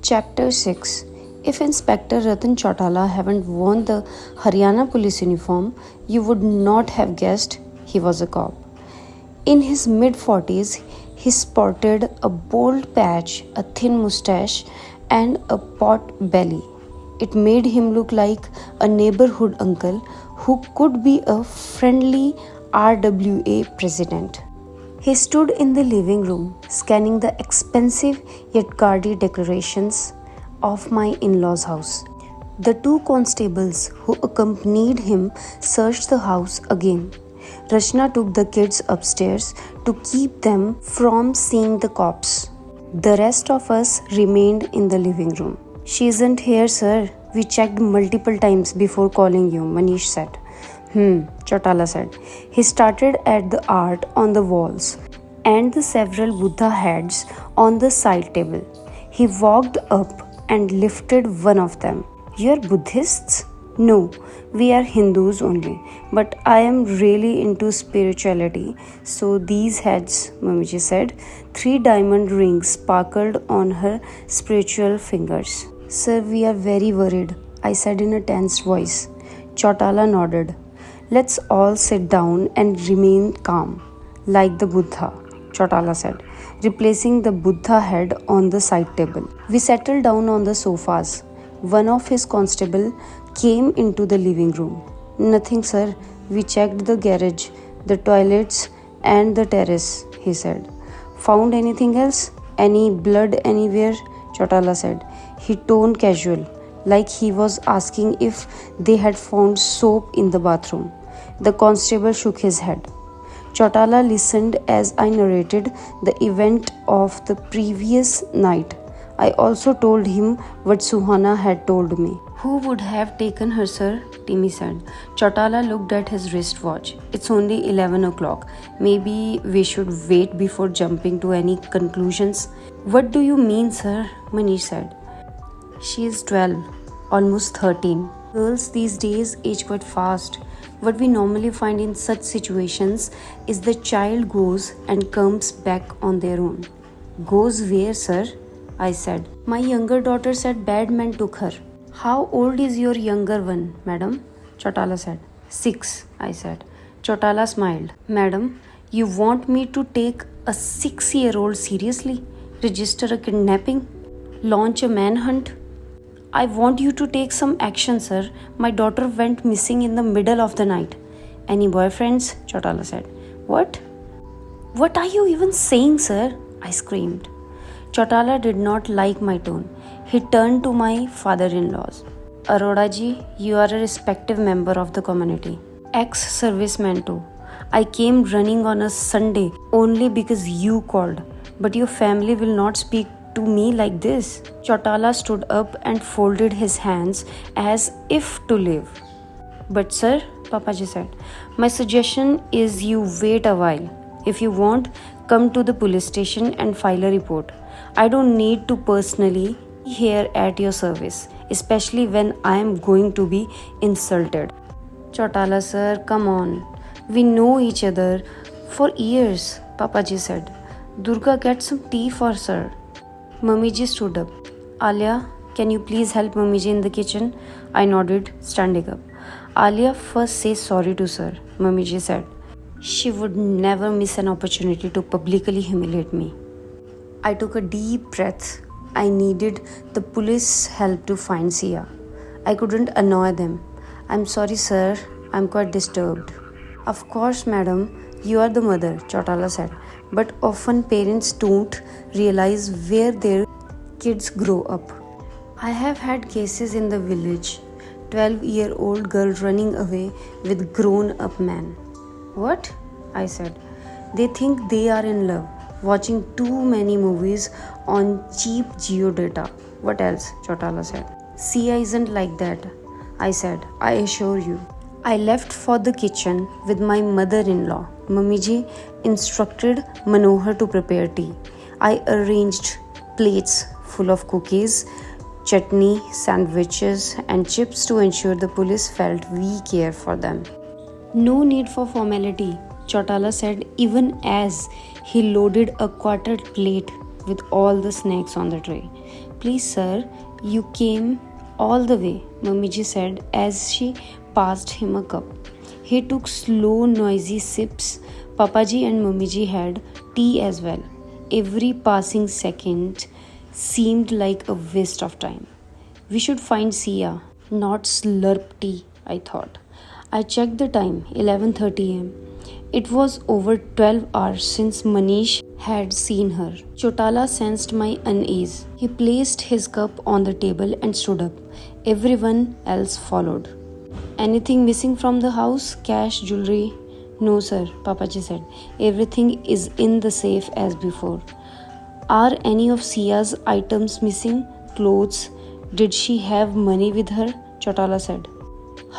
Chapter 6. If Inspector Ratan Chautala hadn't worn the Haryana police uniform, you would not have guessed he was a cop. In his mid-40s, he sported a bold patch, a thin mustache, and a pot belly. It made him look like a neighborhood uncle who could be a friendly RWA president. He stood in the living room, scanning the expensive yet gaudy decorations of my in-laws' house. The two constables who accompanied him searched the house again. Rachna took the kids upstairs to keep them from seeing the cops. The rest of us remained in the living room. She isn't here, sir. We checked multiple times before calling you, Manish said. Chautala said. He started at the art on the walls and the several Buddha heads on the side table. He walked up and lifted one of them. You're Buddhists? No, we are Hindus only, but I am really into spirituality. So these heads, Mamiji said. 3 diamond rings sparkled on her spiritual fingers. Sir, we are very worried, I said in a tense voice. Chautala nodded. Let's all sit down and remain calm, like the Buddha, Chautala said, replacing the Buddha head on the side table. We settled down on the sofas. One of his constable came into the living room. Nothing, sir. We checked the garage, the toilets, and the terrace, he said. Found anything else? Any blood anywhere? Chautala said. He toned casual, like he was asking if they had found soap in the bathroom. The constable shook his head. Chautala listened as I narrated the event of the previous night. I also told him what Suhana had told me. Who would have taken her, sir? Timmy said. Chautala looked at his wristwatch. It's only 11 o'clock. Maybe we should wait before jumping to any conclusions. What do you mean, sir? Manish said. She is 12, almost 13. Girls these days age quite fast. What we normally find in such situations is the child goes and comes back on their own. Goes where, sir? I said. My younger daughter said bad men took her. How old is your younger one, madam? Chautala said. 6, I said. Chautala smiled. Madam, you want me to take a 6-year-old seriously? Register a kidnapping? Launch a manhunt? I want you to take some action, sir. My daughter went missing in the middle of the night. Any boyfriends? Chautala said. What? What are you even saying, sir? I screamed. Chautala did not like my tone. He turned to my father-in-laws. Arora ji, you are a respected member of the community. Ex-serviceman too. I came running on a Sunday only because you called. But your family will not speak to me like this. Chautala stood up and folded his hands as if to leave. But sir, Papaji said, my suggestion is you wait a while. If you want, come to the police station and file a report. I don't need to personally here at your service, especially when I am going to be insulted. Chautala sir, come on. We know each other for years, Papaji said. Durga, get some tea for sir. Mamiji stood up. Alia, can you please help Mamiji in the kitchen? I nodded, standing up. Alia first say sorry to sir, Mamiji said. She would never miss an opportunity to publicly humiliate me. I took a deep breath. I needed the police help to find Sia. I couldn't annoy them. I'm sorry, sir. I'm quite disturbed. Of course, madam. You are the mother, Chautala said. But often parents don't realize where their kids grow up. I have had cases in the village. 12-year-old girl running away with grown-up man. What? I said. They think they are in love, watching too many movies on cheap Jio data. What else? Chautala said. Sia isn't like that, I said. I assure you. I left for the kitchen with my mother-in-law. Mamiji instructed Manohar to prepare tea. I arranged plates full of cookies, chutney, sandwiches, and chips to ensure the police felt we care for them. No need for formality, Chautala said, even as he loaded a quarter plate with all the snacks on the tray. Please sir, you came all the way, Mummiji said as she passed him a cup. He took slow, noisy sips. Papaji and Mummiji had tea as well. Every passing second seemed like a waste of time. We should find Sia, not slurp tea, I thought. I checked the time, 11:30 am. It was over 12 hours since Manish had seen her. Chotala sensed my unease. He placed his cup on the table and stood up. Everyone else followed. Anything missing from the house? Cash, jewelry? No, sir, Papaji said. Everything is in the safe as before. Are any of Sia's items missing? Clothes? Did she have money with her? Chotala said.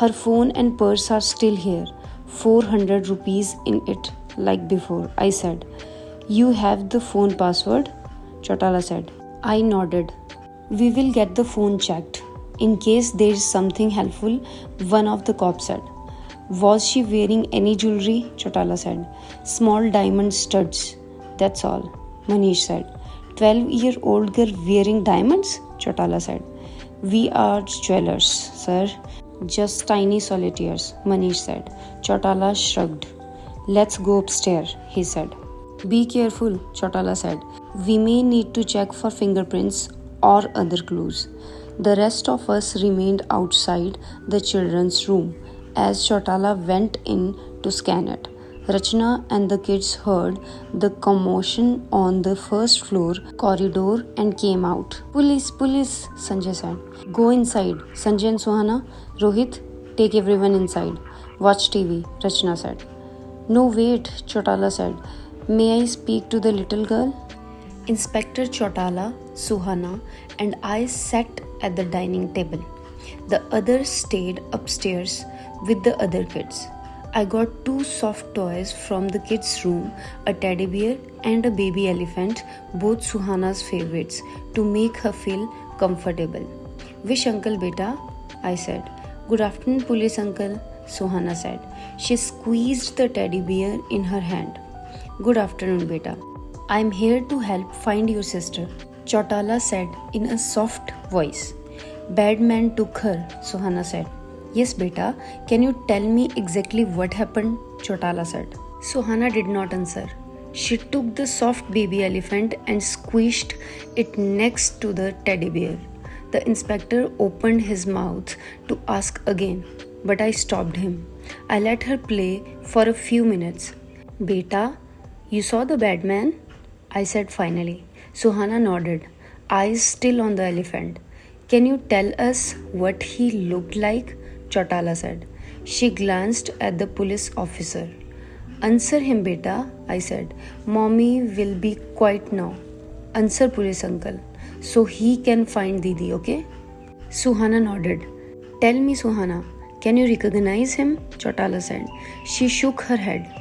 Her phone and purse are still here. 400 rupees in it, like before, I said. You have the phone password? Chotala said. I nodded. We will get the phone checked. In case there is something helpful, one of the cops said. Was she wearing any jewelry? Chotala said. Small diamond studs. That's all, Manish said. 12-year-old girl wearing diamonds? Chotala said. We are jewelers, sir. Just tiny solitaires, Manish said. Chotala shrugged. Let's go upstairs, he said. Be careful, Chotala said. We may need to check for fingerprints or other clues. The rest of us remained outside the children's room as Chotala went in to scan it. Rachna and the kids heard the commotion on the first floor corridor and came out. Police, police, Sanjay said. Go inside. Sanjay and Suhana, Rohit, take everyone inside. Watch TV, Rachna said. No, wait, Chotala said. May I speak to the little girl? Inspector Chotala, Suhana, and I sat at the dining table. The others stayed upstairs with the other kids. I got 2 soft toys from the kids' room, a teddy bear and a baby elephant, both Suhana's favorites, to make her feel comfortable. Wish uncle beta, I said. Good afternoon, police uncle, Suhana said. She squeezed the teddy bear in her hand. Good afternoon, beta. I'm here to help find your sister, Chotala said in a soft voice. Bad man took her, Suhana said. Yes, beta. Can you tell me exactly what happened? Chotala said. Suhana did not answer. She took the soft baby elephant and squished it next to the teddy bear. The inspector opened his mouth to ask again, but I stopped him. I let her play for a few minutes. Beta, you saw the bad man? I said finally. Suhana nodded, eyes still on the elephant. Can you tell us what he looked like? Chotala said. She glanced at the police officer. Answer him, beta, I said. Mommy will be quiet now. Answer police uncle, so he can find Didi, okay? Suhana nodded. Tell me, Suhana, can you recognize him? Chotala said. She shook her head.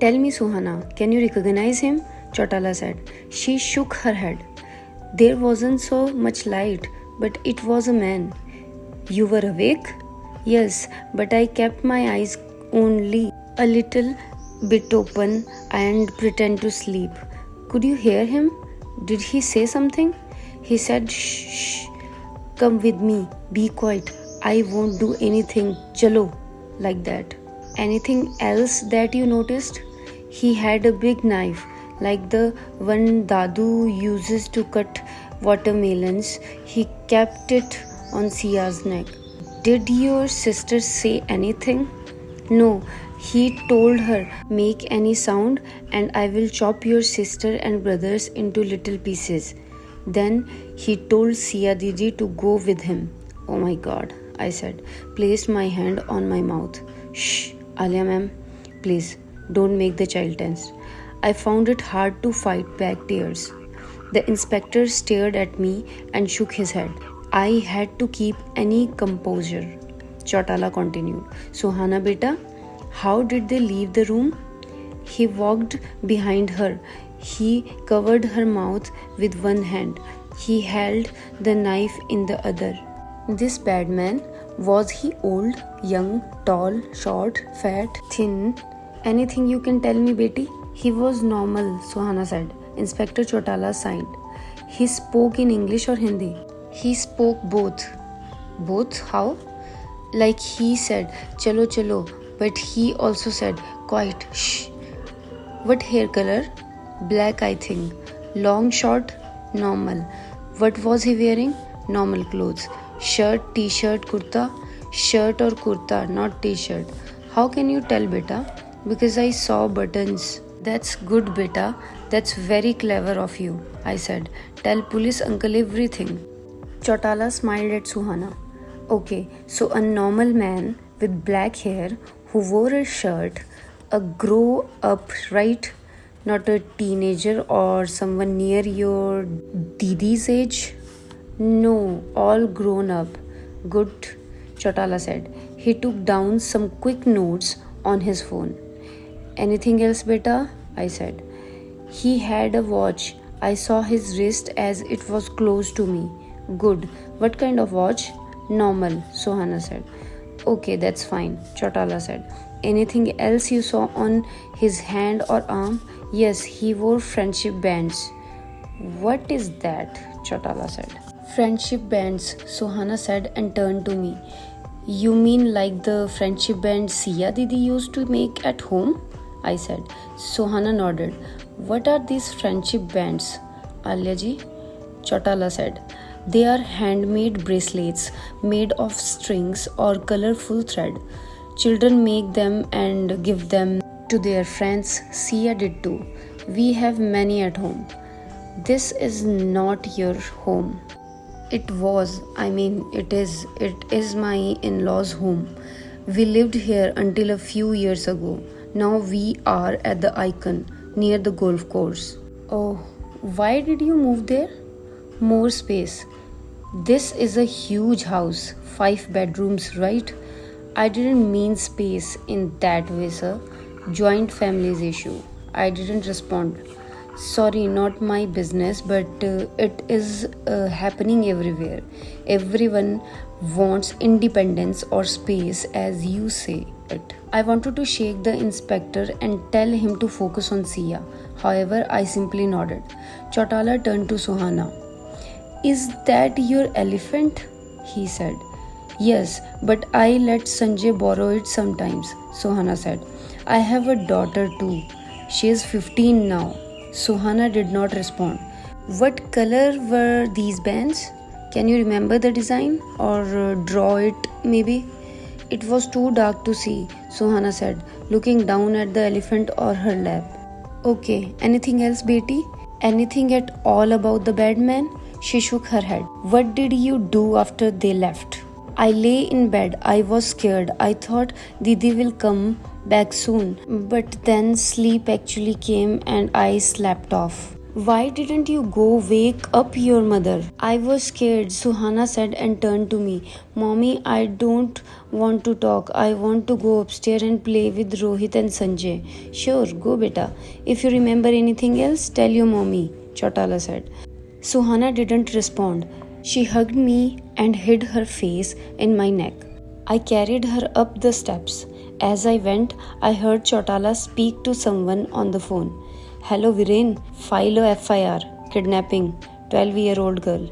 Tell me, Suhana, can you recognize him? Chotala said. She shook her head. There wasn't so much light, but it was a man. You were awake? Yes, but I kept my eyes only a little bit open and pretend to sleep. Could you hear him? Did he say something? He said, shh, shh, come with me, be quiet. I won't do anything, chalo, like that. Anything else that you noticed? He had a big knife, like the one Dadu uses to cut watermelons. He kept it on Sia's neck. Did your sister say anything? No, he told her, make any sound and I will chop your sister and brothers into little pieces. Then he told Sia Didi to go with him. Oh my God, I said, placed my hand on my mouth. Shh, Alia ma'am, please don't make the child tense. I found it hard to fight back tears. The inspector stared at me and shook his head. I had to keep any composure. Chotala continued. Suhana beta, how did they leave the room? He walked behind her. He covered her mouth with one hand. He held the knife in the other. This bad man, was he old, young, tall, short, fat, thin? Anything you can tell me, Beti? He was normal, Suhana said. Inspector Chotala signed. He spoke in English or Hindi? He spoke both. Both? How? Like he said, chalo chalo, but he also said, quiet, shh. What hair color? Black, I think. Long, short? Normal. What was he wearing? Normal clothes. Shirt, t-shirt, kurta? Shirt or kurta, not t-shirt. How can you tell, beta? Because I saw buttons. That's good, beta. That's very clever of you, I said. Tell police uncle everything. Chautala smiled at Suhana. Okay, so a normal man with black hair who wore a shirt, a grow up, right? Not a teenager or someone near your Didi's age? No, all grown up. Good, Chautala said. He took down some quick notes on his phone. Anything else, beta? I said. He had a watch. I saw his wrist as it was close to me. Good. What kind of watch? Normal, Suhana said. Okay, that's fine, Chautala said. Anything else you saw on his hand or arm? Yes, he wore friendship bands. What is that? Chautala said. Friendship bands, Suhana said and turned to me. You mean like the friendship band Sia Didi used to make at home? I said. Suhana nodded. What are these friendship bands, Alia ji? Chautala said. They are handmade bracelets made of strings or colorful thread. Children make them and give them to their friends. Sia did too. We have many at home. This is not your home. It was, it is my in-laws' home. We lived here until a few years ago. Now we are at the Icon near the golf course. Oh, why did you move there? More space. This is a huge house, 5 bedrooms, right? I didn't mean space in that way, sir. Joint families issue. I didn't respond. Sorry, not my business, but it is happening everywhere. Everyone wants independence or space, as you say it. I wanted to shake the inspector and tell him to focus on Sia. However, I simply nodded. Chautala turned to Suhana. Is that your elephant? He said. Yes, but I let Sanjay borrow it sometimes, Suhana said. I have a daughter too. She is 15 now. Suhana did not respond. What color were these bands? Can you remember the design or draw it maybe? It was too dark to see, Suhana said, looking down at the elephant on her lap. Okay, anything else, Beti? Anything at all about the bad man? She shook her head. What did you do after they left? I lay in bed. I was scared. I thought Didi will come back soon. But then sleep actually came and I slept off. Why didn't you go wake up your mother? I was scared, Suhana said and turned to me. Mommy, I don't want to talk. I want to go upstairs and play with Rohit and Sanjay. Sure, go beta. If you remember anything else, tell your mommy, Chautala said. Suhana didn't respond. She hugged me and hid her face in my neck. I carried her up the steps. As I went, I heard Chautala speak to someone on the phone. Hello Viren, file a FIR, kidnapping, 12-year-old girl.